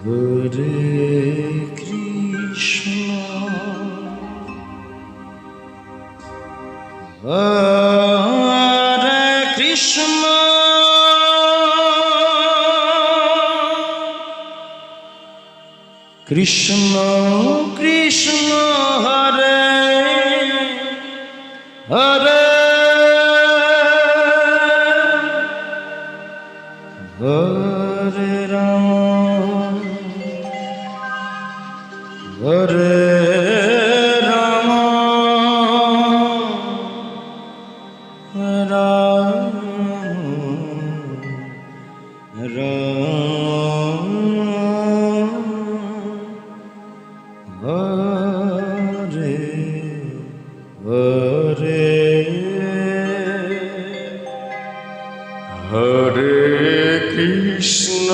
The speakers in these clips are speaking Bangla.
হরে কৃষ্ণ হরে কৃষ্ণ কৃষ্ণ কৃষ্ণ হরে হরে হরে রাম হরে রাম রাম রাম হরে হরে হরে কৃষ্ণ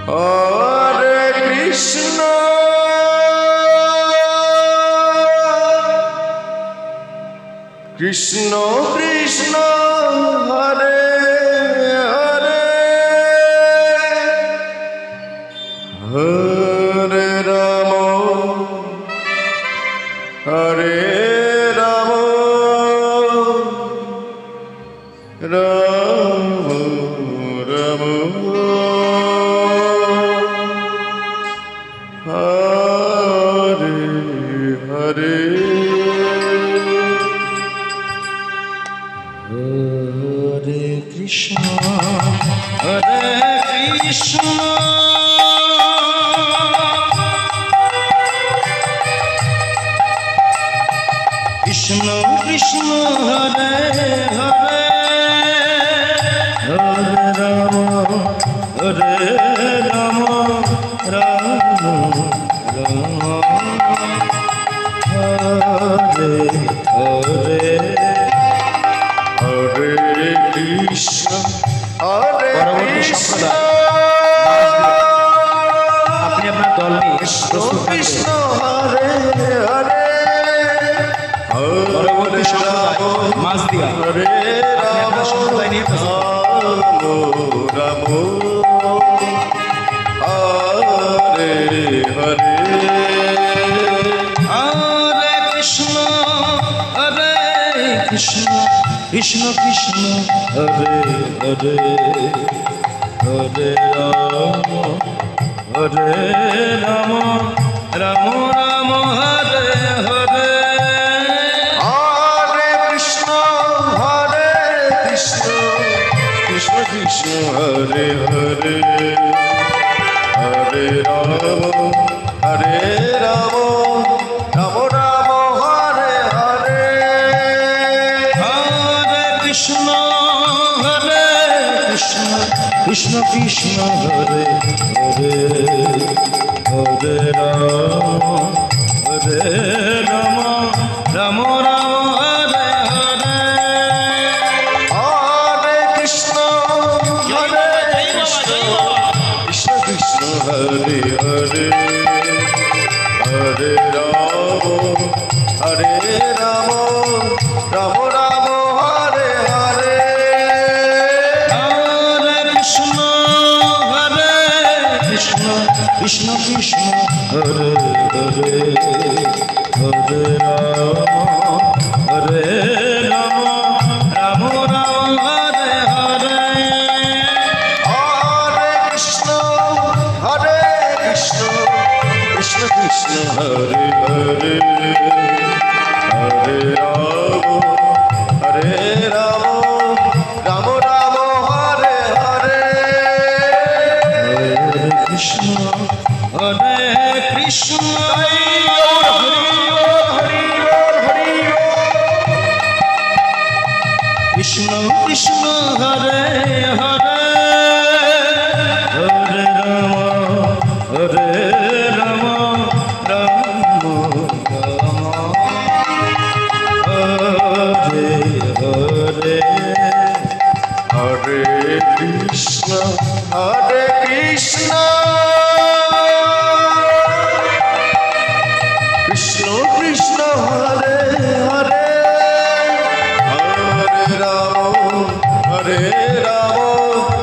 হরে কৃষ্ণ কৃষ্ণ কৃষ্ণ হরে হরে হরে রাম হরে রাম রাম রাম হরে হরে হরে কৃষ্ণ হরে কৃষ্ণ কৃষ্ণ কৃষ্ণ হরে হরে হরে রাম হরে রাম রাম রাম হরে হরে হরে কৃষ্ণ হরে কৃষ্ণ আপনি আপনার দল নিয়ে কৃষ্ণ হরে হরে পরবর্তী সম্প্রদায় মাছ দিয়া হরে রাম সম্প্রদায় নিয়ে রাম রাম হরে হরে হরে কৃষ্ণ হরে কৃষ্ণ কৃষ্ণ কৃষ্ণ হরে হরে হরে রাম হরে রাম রাম রাম হরে হরে কৃষ্ণ হরে হরে হরে রাম হরে রাম রাম রাম হরে হরে হরে কৃষ্ণ হরে কৃষ্ণ কৃষ্ণ কৃষ্ণ হরে হরে হরে রাম হরে রাম রাম রাম হরে হরে হরে হরে হরে রাম হরে রাম রাম রাম হরে হরে হরে কৃষ্ণ হরে কৃষ্ণ কৃষ্ণ কৃষ্ণ হরে হরে হরে রাম হরে রাম রাম রাম হরে হরে কৃষ্ণ কৃষ্ণ হরে হরে হরে রাম হরে রাম রাম রাম হরে হরে হরে কৃষ্ণ হরে কৃষ্ণ কৃষ্ণ কৃষ্ণ হরে হরে হরে রাম হরে রাম রাম রাম হরে হরে হরে কৃষ্ণ হরে কৃষ্ণ কৃষ্ণ কৃষ্ণ হরে হরে হরে রাম হরে Ram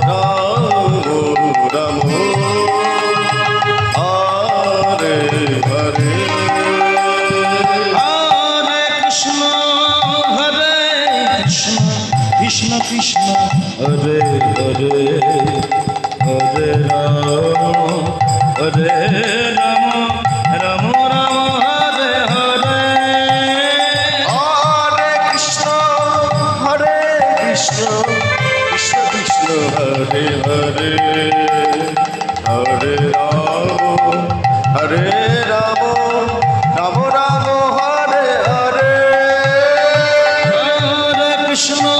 Ram Hare Rama Rama Rama Hare Hare Hare Krishna Krishna Krishna Hare Hare Hare Rama Rama Rama Hare Hare Hare Krishna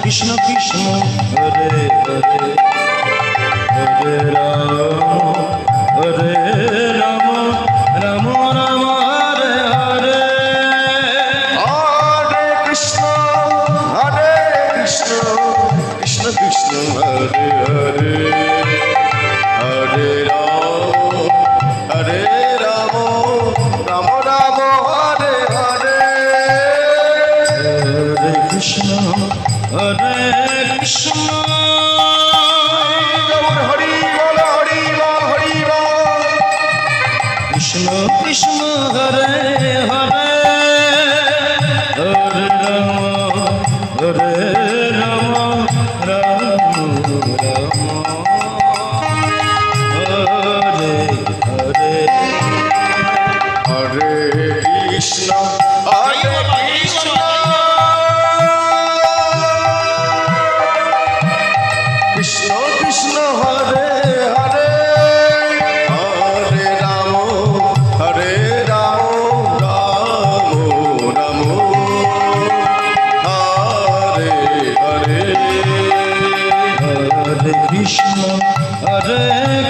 Krishna Krishna Hare Hare Hare Rama Rama Rama Hare Hare Hare Krishna Krishna Krishna Hare Hare Hare Rama Rama Rama Hare Hare Hare Krishna Hari Bol Hari Bol Hari Bol Krishna Krishna Hare Hare Hare Rama Rama Rama Hare Hare Hare Krishna Krishna Krishna Hare Hare Hare Rama Hare Rama Rama Rama Hare Hare Hare Krishna Hare